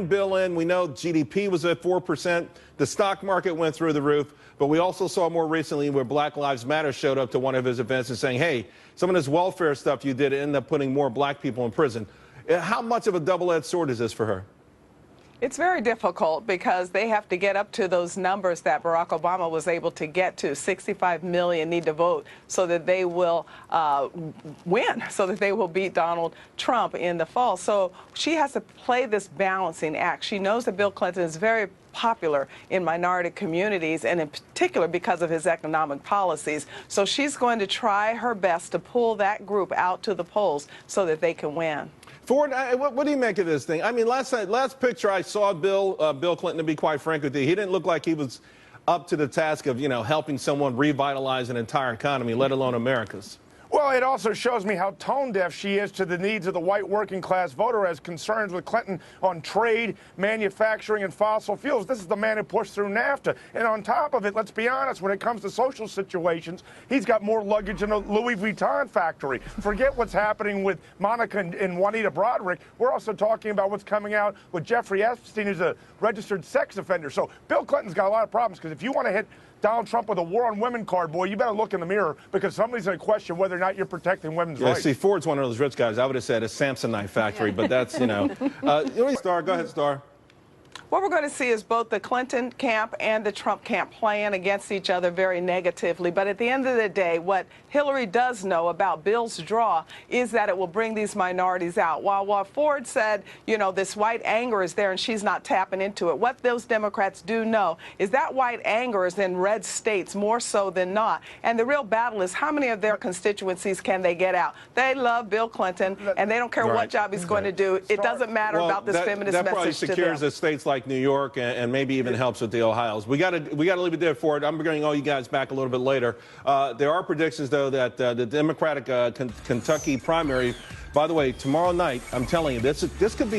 Bill in, we know GDP was at 4%. The stock market went through the roof. But we also saw more recently where Black Lives Matter showed up to one of his events and saying, hey, some of this welfare stuff you did ended up putting more black people in prison. How much of a double-edged sword is this for her? It's very difficult because they have to get up to those numbers that Barack Obama was able to get to. 65 million need to vote so that they will win, so that they will beat Donald Trump in the fall. So she has to play this balancing act. She knows that Bill Clinton is very popular in minority communities, and in particular because of his economic policies. So she's going to try her best to pull that group out to the polls so that they can win. Ford, what do you make of this thing? I mean, last picture I saw Bill Clinton, to be quite frank with you, he didn't look like he was up to the task of, helping someone revitalize an entire economy, let alone America's. Well, it also shows me how tone-deaf she is to the needs of the white working-class voter, as concerns with Clinton on trade, manufacturing, and fossil fuels. This is the man who pushed through NAFTA. And on top of it, let's be honest, when it comes to social situations, he's got more luggage in a Louis Vuitton factory. Forget what's happening with Monica and Juanita Broderick. We're also talking about what's coming out with Jeffrey Epstein, who's a registered sex offender. So Bill Clinton's got a lot of problems, because if you want to hit Donald Trump with a war on women card, boy, you better look in the mirror, because somebody's going to question whether or not you're protecting women's rights. See, Ford's one of those rich guys. I would have said a Samsonite factory, but that's, Star, go ahead, Star. What we're going to see is both the Clinton camp and the Trump camp playing against each other very negatively. But at the end of the day, what Hillary does know about Bill's draw is that it will bring these minorities out. While Ford said, this white anger is there and she's not tapping into it, what those Democrats do know is that white anger is in red states more so than not. And the real battle is how many of their constituencies can they get out? They love Bill Clinton, and they don't care what job he's going to do. It doesn't matter about this feminist message to them. That probably secures the states like New York and maybe even helps with the Ohios. We got to leave it there for it. I'm bringing all you guys back a little bit later. There are predictions, though, that the Democratic Kentucky primary, by the way, tomorrow night, I'm telling you, this could be